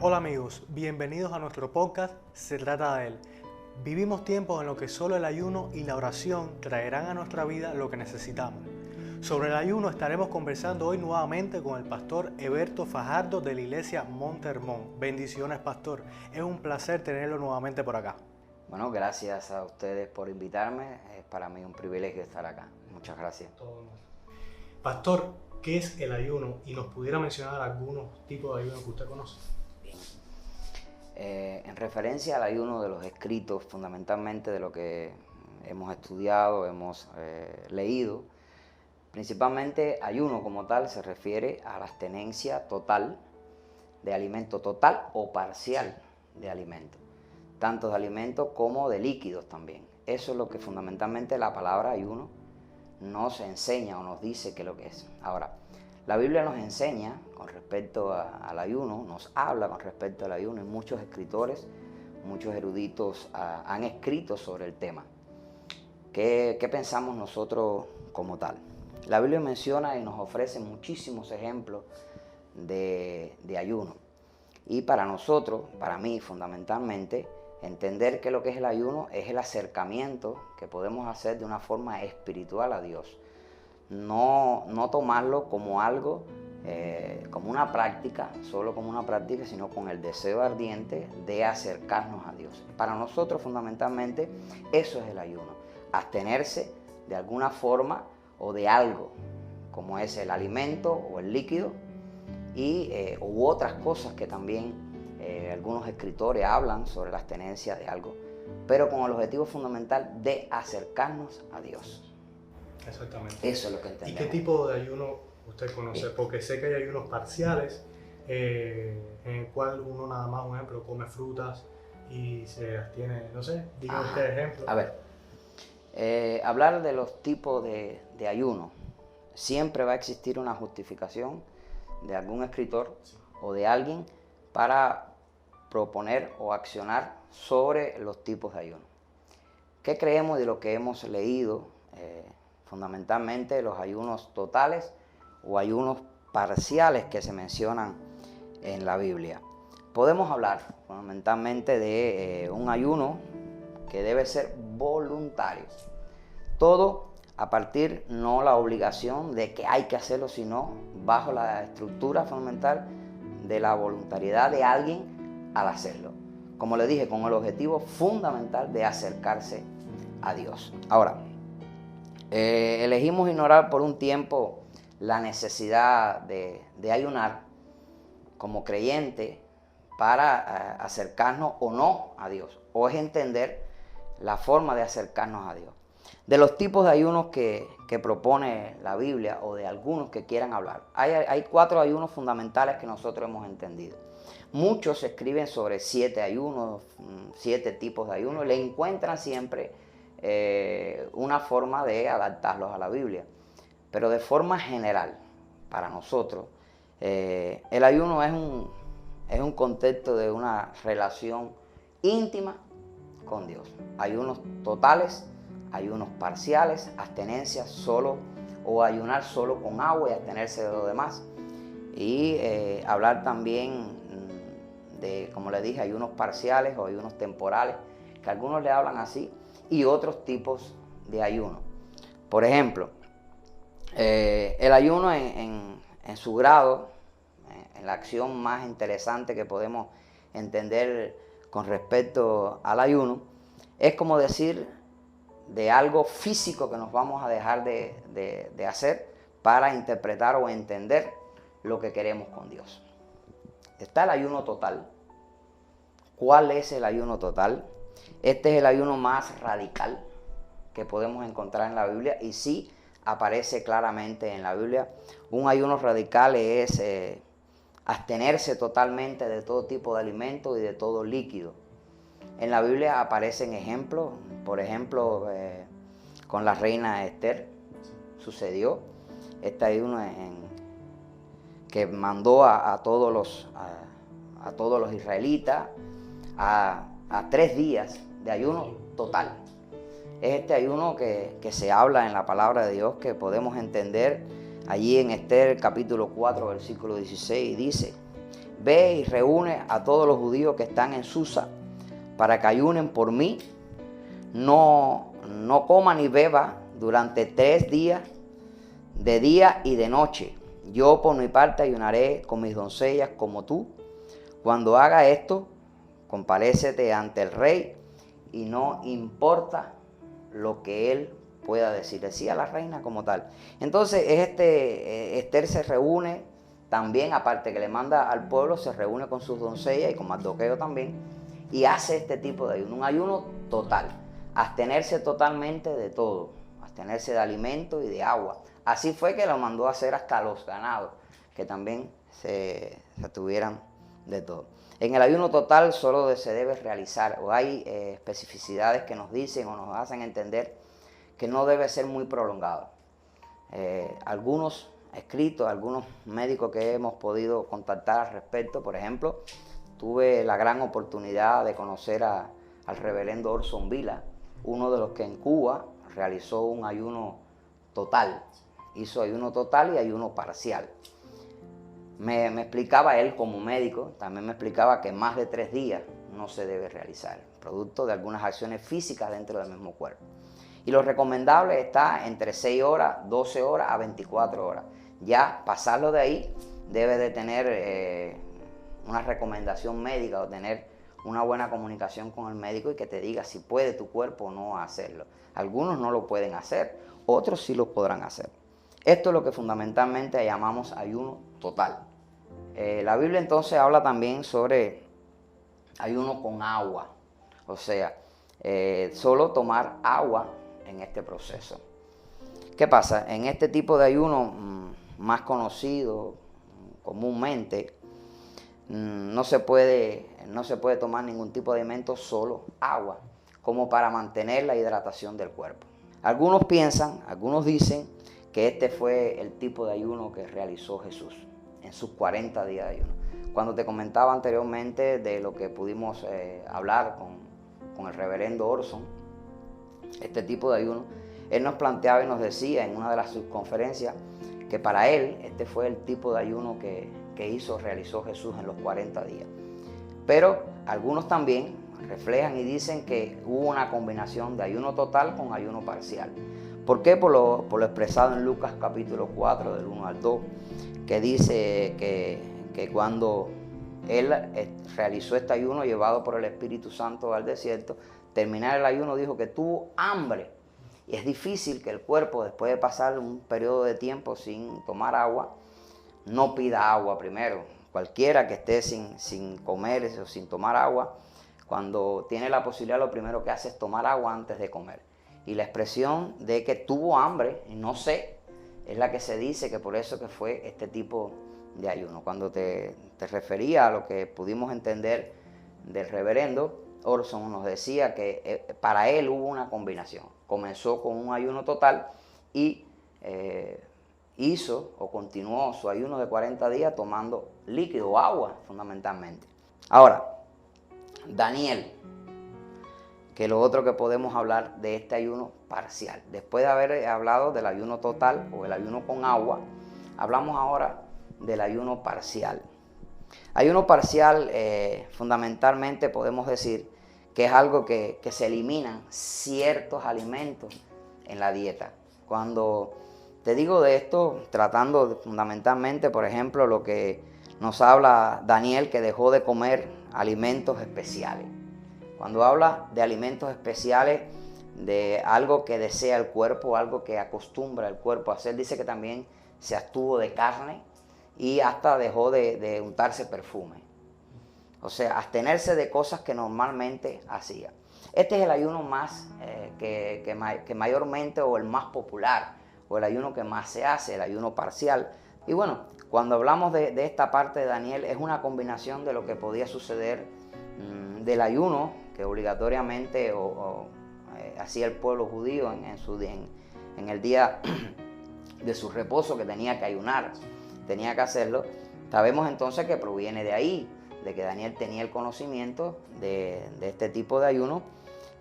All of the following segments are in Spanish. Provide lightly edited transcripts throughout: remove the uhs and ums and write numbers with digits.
Hola amigos, bienvenidos a nuestro podcast Se trata de él. Vivimos tiempos en los que solo el ayuno y la oración traerán a nuestra vida lo que necesitamos. Sobre el ayuno estaremos conversando hoy nuevamente con el pastor Eberto Fajardo de la iglesia Monte Hermón. Bendiciones, pastor. Es un placer tenerlo nuevamente por acá. Bueno, gracias a ustedes por invitarme. Es para mí un privilegio estar acá. Muchas gracias. Pastor, ¿qué es el ayuno? Y nos pudiera mencionar algunos tipos de ayuno que usted conoce. Bien. En referencia al ayuno de los escritos, fundamentalmente de lo que hemos estudiado, hemos leído, principalmente ayuno como tal se refiere a la abstenencia total de alimento, total o parcial de alimento, tanto de alimentos como de líquidos también. Eso es lo que fundamentalmente la palabra ayuno nos enseña o nos dice que es lo que es. Ahora, la Biblia nos enseña con respecto al ayuno, nos habla con respecto al ayuno, y muchos escritores, muchos eruditos han escrito sobre el tema. ¿Qué pensamos nosotros como tal? La Biblia menciona y nos ofrece muchísimos ejemplos de ayuno. Y para nosotros, para mí fundamentalmente, entender que lo que es el ayuno es el acercamiento que podemos hacer de una forma espiritual a Dios. No tomarlo como algo, como una práctica, solo como una práctica, sino con el deseo ardiente de acercarnos a Dios. Para nosotros fundamentalmente eso es el ayuno, abstenerse de alguna forma o de algo, como es el alimento o el líquido, u otras cosas que también algunos escritores hablan sobre la abstenencia de algo, pero con el objetivo fundamental de acercarnos a Dios. Exactamente. Eso es lo que entendemos. ¿Y qué tipo de ayuno usted conoce? Bien. Porque sé que hay ayunos parciales, en el cual uno nada más, un ejemplo, come frutas y se abstiene, no sé, diga usted ejemplo. A ver, hablar de los tipos de ayuno, siempre va a existir una justificación de algún escritor o de alguien para proponer o accionar sobre los tipos de ayuno. ¿Qué creemos de lo que hemos leído? Fundamentalmente los ayunos totales o ayunos parciales que se mencionan en la Biblia. Podemos hablar fundamentalmente de un ayuno que debe ser voluntario. Todo a partir, no la obligación de que hay que hacerlo, sino bajo la estructura fundamental de la voluntariedad de alguien al hacerlo. Como le dije, con el objetivo fundamental de acercarse a Dios. Ahora, elegimos ignorar por un tiempo la necesidad de ayunar como creyente para acercarnos o no a Dios, o es entender la forma de acercarnos a Dios. De los tipos de ayunos que propone la Biblia, o de algunos que quieran hablar, hay 4 ayunos fundamentales que nosotros hemos entendido. Muchos escriben sobre 7 ayunos, 7 tipos de ayunos, y le encuentran siempre una forma de adaptarlos a la Biblia. Pero de forma general, para nosotros, el ayuno es un contexto de una relación íntima con Dios. Ayunos totales, ayunos parciales, abstenencia solo o ayunar solo con agua y abstenerse de lo demás. Y hablar también de, como le dije, ayunos parciales o ayunos temporales, que algunos le hablan así, y otros tipos de ayuno. Por ejemplo, el ayuno en su grado, en la acción más interesante que podemos entender con respecto al ayuno, es como decir de algo físico que nos vamos a dejar de hacer para interpretar o entender lo que queremos con Dios. Está el ayuno total. ¿Cuál es el ayuno total? Este es el ayuno más radical que podemos encontrar en la Biblia, y sí aparece claramente en la Biblia. Un ayuno radical es abstenerse totalmente de todo tipo de alimento y de todo líquido. En la Biblia aparecen ejemplos, por ejemplo, con la reina Esther sucedió este ayuno que mandó a todos los israelitas a 3 días de ayuno total. Es este ayuno que se habla en la palabra de Dios, que podemos entender allí en Esther capítulo 4 versículo 16, dice: ve y reúne a todos los judíos que están en Susa para que ayunen por mí. No coma ni beba durante 3 días, de día y de noche. Yo por mi parte ayunaré con mis doncellas como tú. Cuando haga esto, comparécete ante el rey y no importa lo que él pueda decir. Decía la reina como tal. Entonces Esther se reúne también, aparte que le manda al pueblo, se reúne con sus doncellas y con Mardoqueo también, y hace este tipo de ayuno, un ayuno total, abstenerse totalmente de todo, abstenerse de alimento y de agua. Así fue que lo mandó a hacer hasta los ganados, que también se tuvieran de todo. En el ayuno total solo se debe realizar, o hay especificidades que nos dicen o nos hacen entender que no debe ser muy prolongado. Algunos escritos, algunos médicos que hemos podido contactar al respecto, por ejemplo, tuve la gran oportunidad de conocer al reverendo Orson Vila, uno de los que en Cuba realizó un ayuno total. Hizo ayuno total y ayuno parcial. Me explicaba él como médico, también me explicaba que más de 3 días no se debe realizar, producto de algunas acciones físicas dentro del mismo cuerpo. Y lo recomendable está entre 6 horas, 12 horas a 24 horas. Ya pasarlo de ahí debe de tener una recomendación médica o tener una buena comunicación con el médico y que te diga si puede tu cuerpo o no hacerlo. Algunos no lo pueden hacer, otros sí lo podrán hacer. Esto es lo que fundamentalmente llamamos ayuno total. La Biblia entonces habla también sobre ayuno con agua, o sea, solo tomar agua en este proceso. ¿Qué pasa? En este tipo de ayuno más conocido comúnmente, no se puede tomar ningún tipo de alimento, solo agua, como para mantener la hidratación del cuerpo. Algunos piensan, algunos dicen que este fue el tipo de ayuno que realizó Jesús en sus 40 días de ayuno. Cuando te comentaba anteriormente de lo que pudimos hablar con el reverendo Orson, este tipo de ayuno, él nos planteaba y nos decía en una de las subconferencias que para él este fue el tipo de ayuno que realizó Jesús en los 40 días. Pero algunos también reflejan y dicen que hubo una combinación de ayuno total con ayuno parcial. ¿Por qué? Por lo expresado en Lucas capítulo 4 del 1 al 2, que dice que cuando él realizó este ayuno llevado por el Espíritu Santo al desierto, terminar el ayuno dijo que tuvo hambre. Y es difícil que el cuerpo, después de pasar un periodo de tiempo sin tomar agua, no pida agua primero. Cualquiera que esté sin comer o sin tomar agua, cuando tiene la posibilidad, lo primero que hace es tomar agua antes de comer. Y la expresión de que tuvo hambre, y no sé, es la que se dice que por eso que fue este tipo de ayuno. Cuando te refería a lo que pudimos entender del reverendo Orson, nos decía que para él hubo una combinación. Comenzó con un ayuno total y hizo o continuó su ayuno de 40 días tomando líquido, agua fundamentalmente. Ahora, Daniel, que es lo otro que podemos hablar de este ayuno parcial. Después de haber hablado del ayuno total o el ayuno con agua, hablamos ahora del ayuno parcial. Ayuno parcial, fundamentalmente podemos decir que es algo que se eliminan ciertos alimentos en la dieta. Cuando te digo de esto, tratando fundamentalmente, por ejemplo, lo que nos habla Daniel, que dejó de comer alimentos especiales. Cuando habla de alimentos especiales, de algo que desea el cuerpo, algo que acostumbra el cuerpo a hacer, dice que también se abstuvo de carne y hasta dejó de untarse perfume. O sea, abstenerse de cosas que normalmente hacía. Este es el ayuno más que mayormente, o el más popular, o el ayuno que más se hace, el ayuno parcial. Y bueno, cuando hablamos de esta parte de Daniel, es una combinación de lo que podía suceder del ayuno que obligatoriamente hacía el pueblo judío en el día de su reposo, que tenía que ayunar, tenía que hacerlo. Sabemos entonces que proviene de ahí, de que Daniel tenía el conocimiento de este tipo de ayuno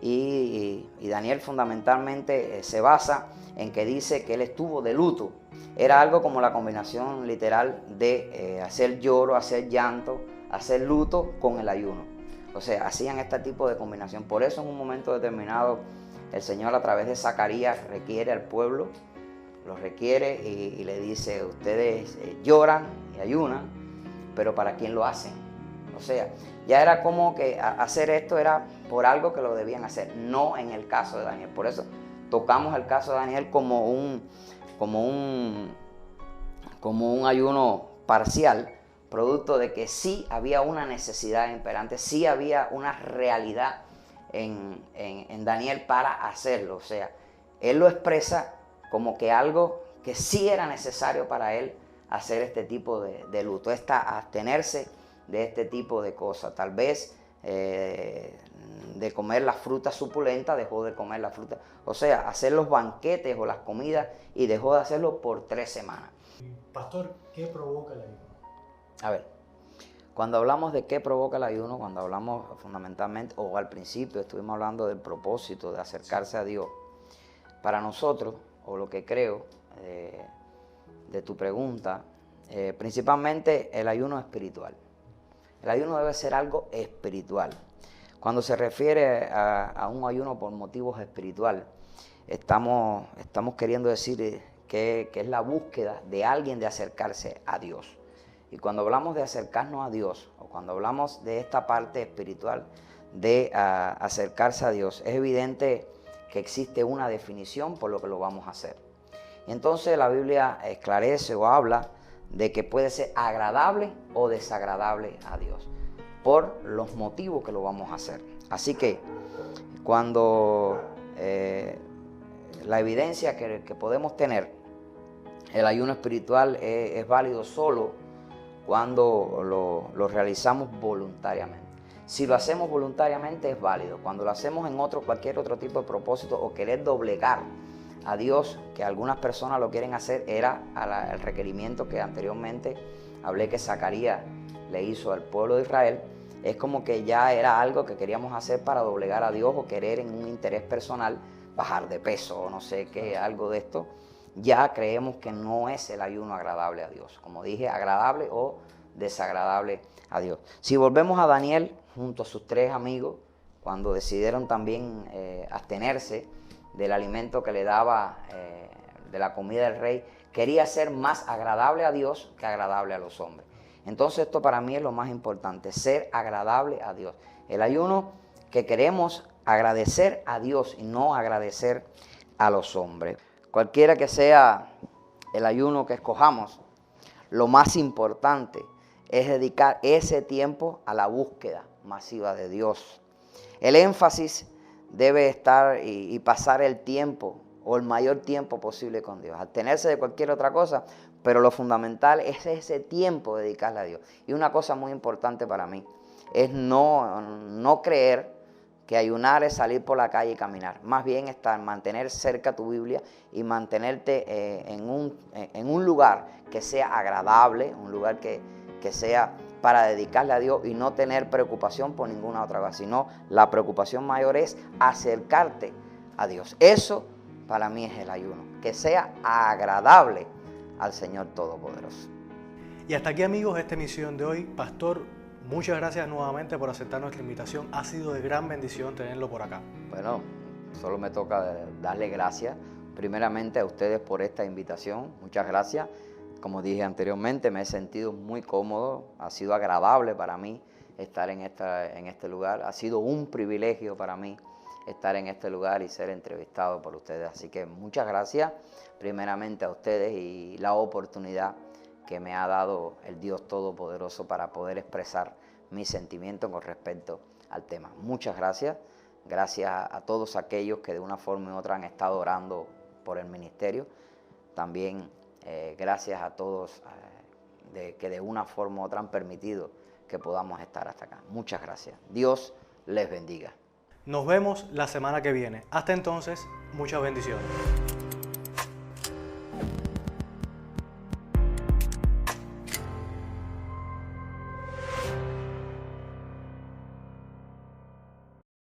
y Daniel fundamentalmente se basa en que dice que él estuvo de luto. Era algo como la combinación literal de hacer lloro, hacer llanto, hacer luto con el ayuno. O sea, hacían este tipo de combinación. Por eso en un momento determinado el Señor a través de Zacarías requiere al pueblo, lo requiere y le dice, ustedes lloran y ayunan, pero ¿para quién lo hacen? O sea, ya era como que hacer esto era por algo que lo debían hacer, no en el caso de Daniel. Por eso tocamos el caso de Daniel como un ayuno parcial, producto de que sí había una necesidad imperante, sí había una realidad en Daniel para hacerlo. O sea, él lo expresa como que algo que sí era necesario para él hacer este tipo de luto, abstenerse de este tipo de cosas. Tal vez de comer las frutas suculentas, dejó de comer las frutas. O sea, hacer los banquetes o las comidas y dejó de hacerlo por 3 semanas. Pastor, ¿qué provoca el ayuno? A ver, cuando hablamos de qué provoca el ayuno, cuando hablamos fundamentalmente, o al principio estuvimos hablando del propósito de acercarse a Dios, para nosotros, o lo que creo de tu pregunta, principalmente el ayuno espiritual. El ayuno debe ser algo espiritual. Cuando se refiere a un ayuno por motivos espirituales, estamos queriendo decir que es la búsqueda de alguien de acercarse a Dios. Y cuando hablamos de acercarnos a Dios, o cuando hablamos de esta parte espiritual de acercarse a Dios, es evidente que existe una definición por lo que lo vamos a hacer. Y entonces la Biblia esclarece o habla de que puede ser agradable o desagradable a Dios, por los motivos que lo vamos a hacer. Así que cuando la evidencia que podemos tener, el ayuno espiritual es válido solo cuando lo realizamos voluntariamente. Si lo hacemos voluntariamente es válido. Cuando lo hacemos en cualquier otro tipo de propósito o querer doblegar a Dios, que algunas personas lo quieren hacer, era el requerimiento que anteriormente hablé que Zacarías le hizo al pueblo de Israel. Es como que ya era algo que queríamos hacer para doblegar a Dios o querer en un interés personal bajar de peso o no sé qué, algo de esto. Ya creemos que no es el ayuno agradable a Dios. Como dije, agradable o desagradable a Dios. Si volvemos a Daniel junto a sus 3 amigos, cuando decidieron también abstenerse del alimento que le daba, de la comida del rey, quería ser más agradable a Dios que agradable a los hombres. Entonces esto para mí es lo más importante, ser agradable a Dios. El ayuno que queremos agradecer a Dios y no agradecer a los hombres. Cualquiera que sea el ayuno que escojamos, lo más importante es dedicar ese tiempo a la búsqueda masiva de Dios. El énfasis debe estar y pasar el tiempo o el mayor tiempo posible con Dios. Abstenerse de cualquier otra cosa, pero lo fundamental es ese tiempo dedicarle a Dios. Y una cosa muy importante para mí es no creer que ayunar es salir por la calle y caminar. Más bien mantener cerca tu Biblia y mantenerte en un lugar que sea agradable, un lugar que sea para dedicarle a Dios y no tener preocupación por ninguna otra cosa, sino la preocupación mayor es acercarte a Dios. Eso para mí es el ayuno, que sea agradable al Señor Todopoderoso. Y hasta aquí, amigos, esta emisión de hoy. Pastor, muchas gracias nuevamente por aceptar nuestra invitación. Ha sido de gran bendición tenerlo por acá. Bueno, solo me toca darle gracias primeramente a ustedes por esta invitación. Muchas gracias. Como dije anteriormente, me he sentido muy cómodo. Ha sido agradable para mí estar en este lugar. Ha sido un privilegio para mí estar en este lugar y ser entrevistado por ustedes. Así que muchas gracias primeramente a ustedes y la oportunidad que me ha dado el Dios Todopoderoso para poder expresar mis sentimientos con respecto al tema. Muchas gracias. Gracias a todos aquellos que de una forma u otra han estado orando por el ministerio. También gracias a todos que de una forma u otra han permitido que podamos estar hasta acá. Muchas gracias. Dios les bendiga. Nos vemos la semana que viene. Hasta entonces, muchas bendiciones.